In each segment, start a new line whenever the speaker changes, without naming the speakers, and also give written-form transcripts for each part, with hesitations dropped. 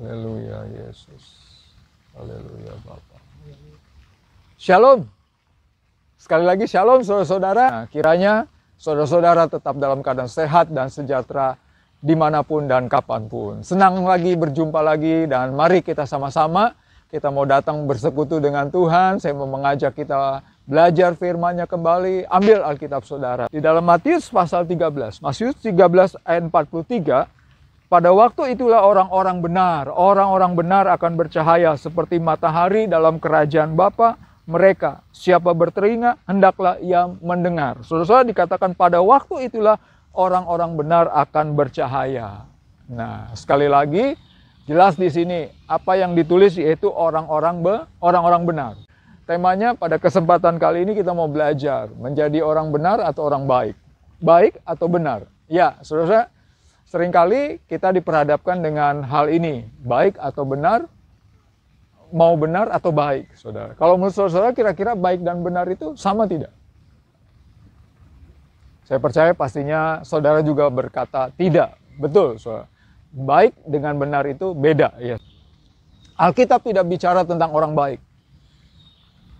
Haleluya Yesus. Haleluya Bapa. Shalom. Sekali lagi shalom saudara-saudara. Nah, kiranya saudara-saudara tetap dalam keadaan sehat dan sejahtera dimanapun dan kapanpun. Senang lagi berjumpa lagi dan mari kita sama-sama kita mau datang bersekutu dengan Tuhan. Saya mau mengajak kita belajar firman-Nya kembali. Ambil Alkitab saudara. Di dalam Matius pasal 13. Matius 13 ayat 43. Pada waktu itulah orang-orang benar akan bercahaya seperti matahari dalam kerajaan Bapa mereka. Siapa bertelinga, hendaklah ia mendengar. Saudara-saudara, dikatakan pada waktu itulah orang-orang benar akan bercahaya. Nah, sekali lagi, jelas di sini apa yang ditulis yaitu orang-orang benar. Temanya pada kesempatan kali ini kita mau belajar menjadi orang benar atau orang baik. Baik atau benar? Ya, saudara-saudara, seringkali kita diperhadapkan dengan hal ini, baik atau benar, mau benar atau baik, saudara. Kalau menurut saudara kira-kira baik dan benar itu sama tidak? Saya percaya pastinya saudara juga berkata tidak. Betul, saudara. Baik dengan benar itu beda. Ya. Alkitab tidak bicara tentang orang baik.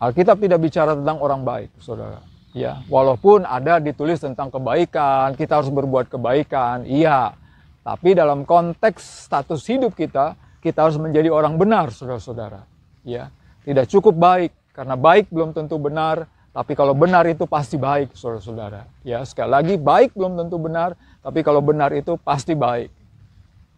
Alkitab tidak bicara tentang orang baik, saudara. Ya, walaupun ada ditulis tentang kebaikan, kita harus berbuat kebaikan, iya. Tapi dalam konteks status hidup kita harus menjadi orang benar, saudara-saudara. Ya, tidak cukup baik, karena baik belum tentu benar, tapi kalau benar itu pasti baik, saudara-saudara. Ya, sekali lagi, baik belum tentu benar, tapi kalau benar itu pasti baik.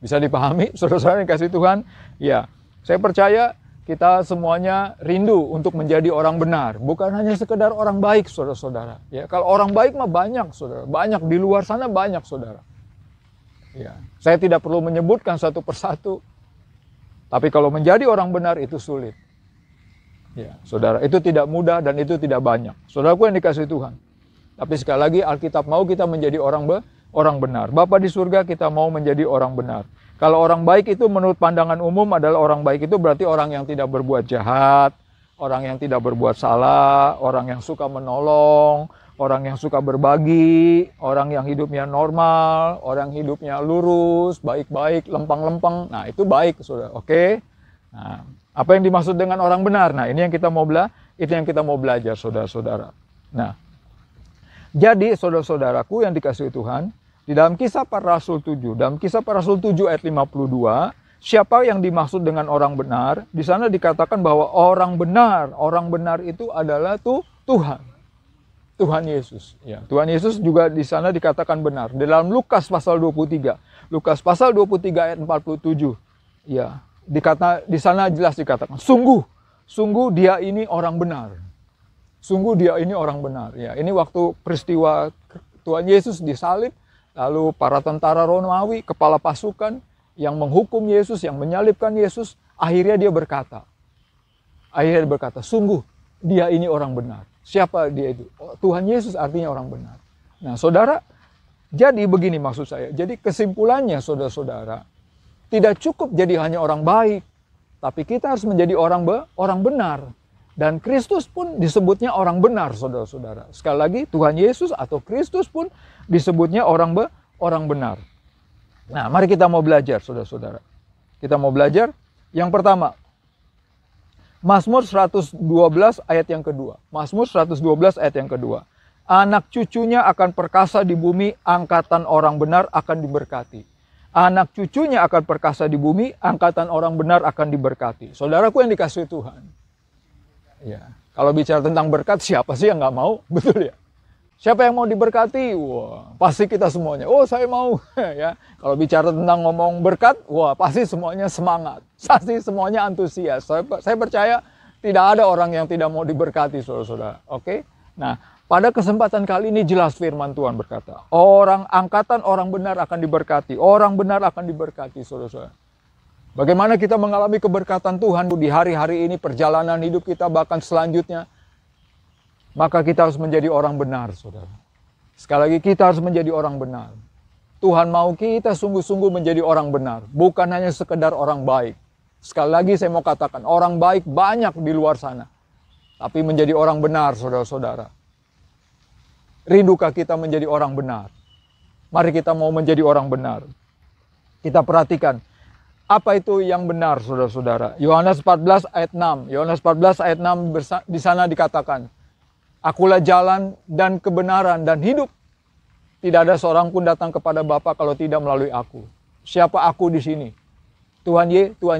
Bisa dipahami, saudara-saudara yang kasih Tuhan? Ya, saya percaya kita semuanya rindu untuk menjadi orang benar, bukan hanya sekedar orang baik, saudara-saudara. Ya, kalau orang baik mah banyak, saudara, banyak di luar sana banyak, saudara. Ya, saya tidak perlu menyebutkan satu persatu. Tapi kalau menjadi orang benar itu sulit. Ya, saudara, itu tidak mudah dan itu tidak banyak. Saudaraku yang dikasihi Tuhan. Tapi sekali lagi Alkitab mau kita menjadi orang benar. Bapa di surga kita mau menjadi orang benar. Kalau orang baik itu menurut pandangan umum adalah orang baik itu berarti orang yang tidak berbuat jahat, orang yang tidak berbuat salah, orang yang suka menolong, orang yang suka berbagi, orang yang hidupnya normal, orang hidupnya lurus, baik-baik, lempeng-lempeng. Nah, itu baik, saudara. Oke. Nah, apa yang dimaksud dengan orang benar? Nah, ini yang kita mau belajar, saudara-saudara. Nah, jadi saudara-saudaraku yang dikasihi Tuhan, di dalam Kisah Para Rasul 7, dalam Kisah Para Rasul 7 ayat 52, siapa yang dimaksud dengan orang benar? Di sana dikatakan bahwa orang benar itu adalah Tuhan. Tuhan Yesus. Ya, Tuhan Yesus juga di sana dikatakan benar. Di dalam Lukas pasal 23. Lukas pasal 23 ayat 47. Ya, di sana jelas dikatakan, sungguh dia ini orang benar. Sungguh dia ini orang benar. Ya, ini waktu peristiwa Tuhan Yesus disalib, lalu para tentara Romawi, kepala pasukan yang menghukum Yesus, yang menyalibkan Yesus, akhirnya dia berkata, sungguh dia ini orang benar. Siapa dia itu? Tuhan Yesus artinya orang benar. Nah, saudara, jadi begini maksud saya. Jadi kesimpulannya, saudara-saudara, tidak cukup jadi hanya orang baik, tapi kita harus menjadi orang benar. Dan Kristus pun disebutnya orang benar, saudara-saudara. Sekali lagi, Tuhan Yesus atau Kristus pun disebutnya orang benar. Nah, mari kita mau belajar, saudara-saudara. Kita mau belajar. Yang pertama, Mazmur 112 ayat yang kedua. Mazmur 112 ayat yang kedua. Anak cucunya akan perkasa di bumi, angkatan orang benar akan diberkati. Anak cucunya akan perkasa di bumi, angkatan orang benar akan diberkati. Saudaraku yang dikasihi Tuhan. Ya, kalau bicara tentang berkat, siapa sih yang nggak mau? Betul ya? Siapa yang mau diberkati? Wah, pasti kita semuanya. Oh, saya mau. Ya, kalau bicara tentang ngomong berkat, wah, pasti semuanya semangat. Pasti semuanya antusias. Saya percaya tidak ada orang yang tidak mau diberkati, saudara-saudara. Oke? Nah, pada kesempatan kali ini jelas firman Tuhan berkata, angkatan orang benar akan diberkati. Orang benar akan diberkati, saudara-saudara. Bagaimana kita mengalami keberkatan Tuhan di hari-hari ini, perjalanan hidup kita, bahkan selanjutnya. Maka kita harus menjadi orang benar, saudara. Sekali lagi, kita harus menjadi orang benar. Tuhan mau kita sungguh-sungguh menjadi orang benar. Bukan hanya sekedar orang baik. Sekali lagi saya mau katakan, orang baik banyak di luar sana. Tapi menjadi orang benar, saudara-saudara. Rindukah kita menjadi orang benar? Mari kita mau menjadi orang benar. Kita perhatikan. Apa itu yang benar, saudara-saudara? Yohanes 14 ayat 6. Yohanes 14 ayat 6 di sana dikatakan, Akulah jalan dan kebenaran dan hidup. Tidak ada seorang pun datang kepada Bapa kalau tidak melalui aku. Siapa aku di sini? Tuhan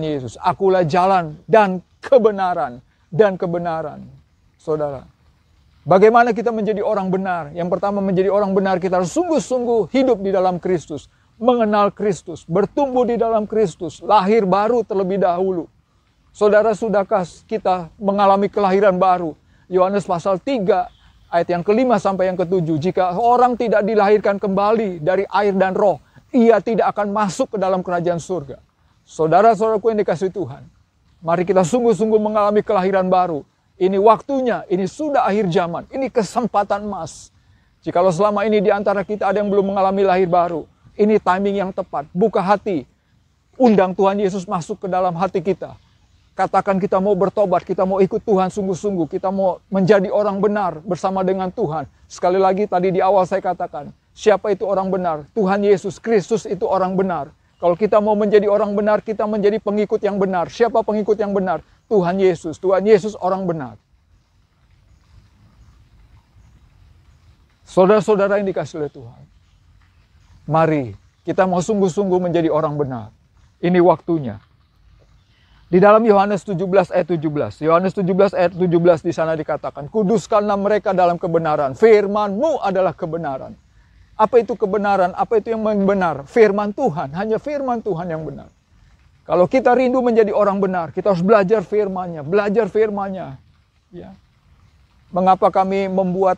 Yesus. Akulah jalan dan kebenaran dan kebenaran. Saudara, bagaimana kita menjadi orang benar? Yang pertama, menjadi orang benar kita harus sungguh-sungguh hidup di dalam Kristus. Mengenal Kristus, bertumbuh di dalam Kristus, lahir baru terlebih dahulu. Saudara, sudahkah kita mengalami kelahiran baru? Yohanes pasal 3 ayat yang ke-5 sampai yang ke-7. Jika orang tidak dilahirkan kembali dari air dan roh, ia tidak akan masuk ke dalam kerajaan surga. Saudara-saudaraku yang dikasihi Tuhan, mari kita sungguh-sungguh mengalami kelahiran baru. Ini waktunya, ini sudah akhir zaman, ini kesempatan emas. Jikalau selama ini di antara kita ada yang belum mengalami lahir baru, ini timing yang tepat. Buka hati. Undang Tuhan Yesus masuk ke dalam hati kita. Katakan kita mau bertobat. Kita mau ikut Tuhan sungguh-sungguh. Kita mau menjadi orang benar bersama dengan Tuhan. Sekali lagi tadi di awal saya katakan. Siapa itu orang benar? Tuhan Yesus Kristus itu orang benar. Kalau kita mau menjadi orang benar, kita menjadi pengikut yang benar. Siapa pengikut yang benar? Tuhan Yesus. Tuhan Yesus orang benar. Saudara-saudara yang dikasihi oleh Tuhan. Mari kita mau sungguh-sungguh menjadi orang benar. Ini waktunya. Di dalam Yohanes 17 ayat 17. Yohanes 17 ayat 17 di sana dikatakan, Kuduskanlah mereka dalam kebenaran. Firman-Mu adalah kebenaran. Apa itu kebenaran? Apa itu yang benar? Firman Tuhan. Hanya firman Tuhan yang benar. Kalau kita rindu menjadi orang benar, kita harus belajar firman-Nya. Belajar firman-Nya. Ya. Mengapa kami membuat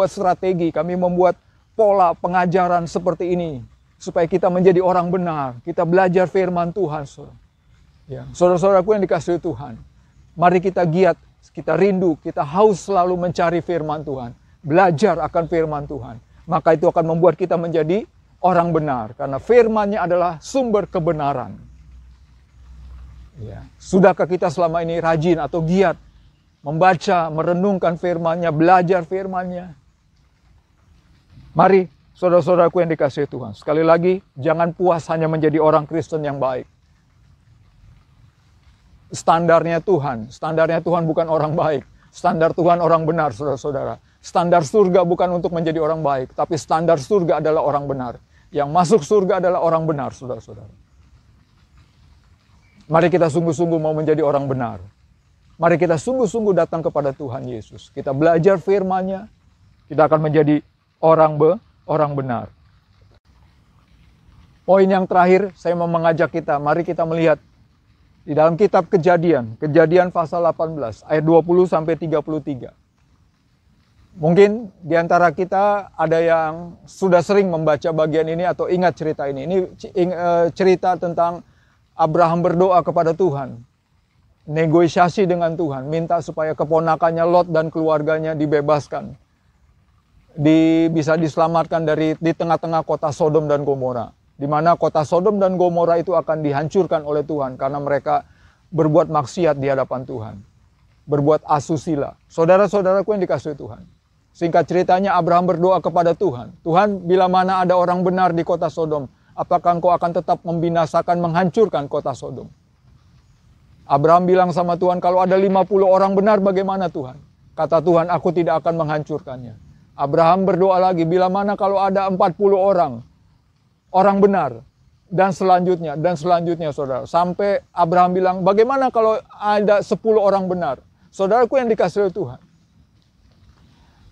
strategi, kami membuat pola pengajaran seperti ini, supaya kita menjadi orang benar. Kita belajar firman Tuhan. Ya, saudara-saudaraku yang dikasihi Tuhan, mari kita giat, kita rindu, kita haus selalu mencari firman Tuhan. Belajar akan firman Tuhan. Maka itu akan membuat kita menjadi orang benar. Karena firman-Nya adalah sumber kebenaran. Ya. Sudahkah kita selama ini rajin atau giat membaca, merenungkan firman-Nya, belajar firman-Nya? Mari, saudara-saudaraku yang dikasihi Tuhan. Sekali lagi, jangan puas hanya menjadi orang Kristen yang baik. Standarnya Tuhan bukan orang baik. Standar Tuhan orang benar, saudara-saudara. Standar surga bukan untuk menjadi orang baik, tapi standar surga adalah orang benar. Yang masuk surga adalah orang benar, saudara-saudara. Mari kita sungguh-sungguh mau menjadi orang benar. Mari kita sungguh-sungguh datang kepada Tuhan Yesus. Kita belajar firman-Nya, kita akan menjadi orang benar. Poin yang terakhir, saya mau mengajak kita, mari kita melihat di dalam kitab Kejadian pasal 18, ayat 20 sampai 33. Mungkin di antara kita ada yang sudah sering membaca bagian ini atau ingat cerita ini. Ini cerita tentang Abraham berdoa kepada Tuhan. Negosiasi dengan Tuhan, minta supaya keponakannya Lot dan keluarganya dibebaskan. Bisa diselamatkan di tengah-tengah kota Sodom dan Gomora, di mana kota Sodom dan Gomora itu akan dihancurkan oleh Tuhan karena mereka berbuat maksiat di hadapan Tuhan, berbuat asusila. Saudara-saudaraku yang dikasihi Tuhan, singkat ceritanya Abraham berdoa kepada Tuhan, Tuhan, bila mana ada orang benar di kota Sodom, apakah Engkau akan tetap membinasakan, menghancurkan kota Sodom? Abraham bilang sama Tuhan, kalau ada 50 orang benar bagaimana Tuhan? Kata Tuhan, aku tidak akan menghancurkannya. Abraham berdoa lagi, bila mana kalau ada 40 orang benar, dan selanjutnya saudara. Sampai Abraham bilang, bagaimana kalau ada 10 orang benar? Saudaraku yang dikasihi Tuhan.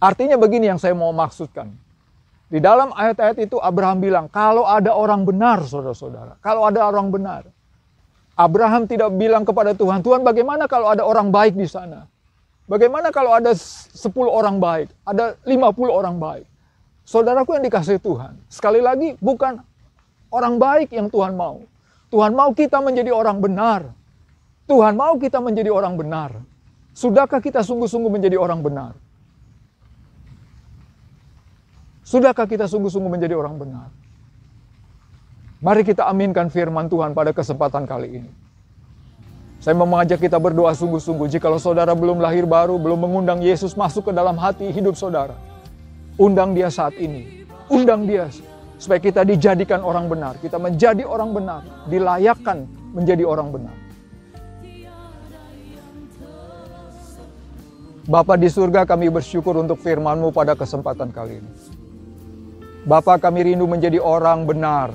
Artinya begini yang saya mau maksudkan. Di dalam ayat-ayat itu Abraham bilang, kalau ada orang benar, saudara-saudara. Kalau ada orang benar. Abraham tidak bilang kepada Tuhan, Tuhan bagaimana kalau ada orang baik di sana? Bagaimana kalau ada 10 orang baik? Ada 50 orang baik? Saudaraku yang dikasihi Tuhan. Sekali lagi, bukan orang baik yang Tuhan mau. Tuhan mau kita menjadi orang benar. Tuhan mau kita menjadi orang benar. Sudahkah kita sungguh-sungguh menjadi orang benar? Sudahkah kita sungguh-sungguh menjadi orang benar? Mari kita aminkan firman Tuhan pada kesempatan kali ini. Saya mau mengajak kita berdoa sungguh-sungguh. Jikalau saudara belum lahir baru, belum mengundang Yesus masuk ke dalam hati hidup saudara, undang dia saat ini. Undang dia. Supaya kita dijadikan orang benar. Kita menjadi orang benar. Dilayakkan menjadi orang benar. Bapa di surga, kami bersyukur untuk firman-Mu pada kesempatan kali ini. Bapa, kami rindu menjadi orang benar.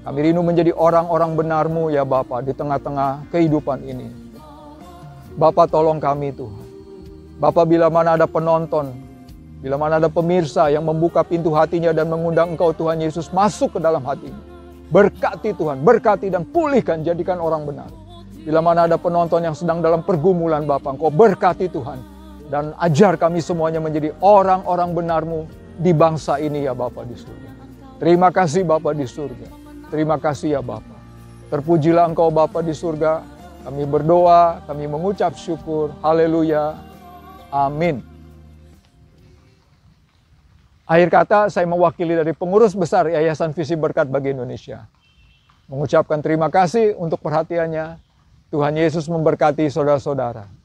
Kami rindu menjadi orang-orang benar-Mu ya Bapa di tengah-tengah kehidupan ini. Bapa, tolong kami Tuhan. Bapa, bila mana ada penonton, bila mana ada pemirsa yang membuka pintu hatinya dan mengundang Engkau Tuhan Yesus masuk ke dalam hatinya. Berkati Tuhan, berkati dan pulihkan, jadikan orang benar. Bila mana ada penonton yang sedang dalam pergumulan Bapa, Engkau berkati Tuhan. Dan ajar kami semuanya menjadi orang-orang benar-Mu di bangsa ini ya Bapa di surga. Terima kasih Bapa di surga. Terima kasih ya Bapa. Terpujilah Engkau Bapa di surga. Kami berdoa, kami mengucap syukur. Haleluya. Amin. Akhir kata, saya mewakili dari pengurus besar Yayasan Visi Berkat bagi Indonesia. Mengucapkan terima kasih untuk perhatiannya. Tuhan Yesus memberkati saudara-saudara.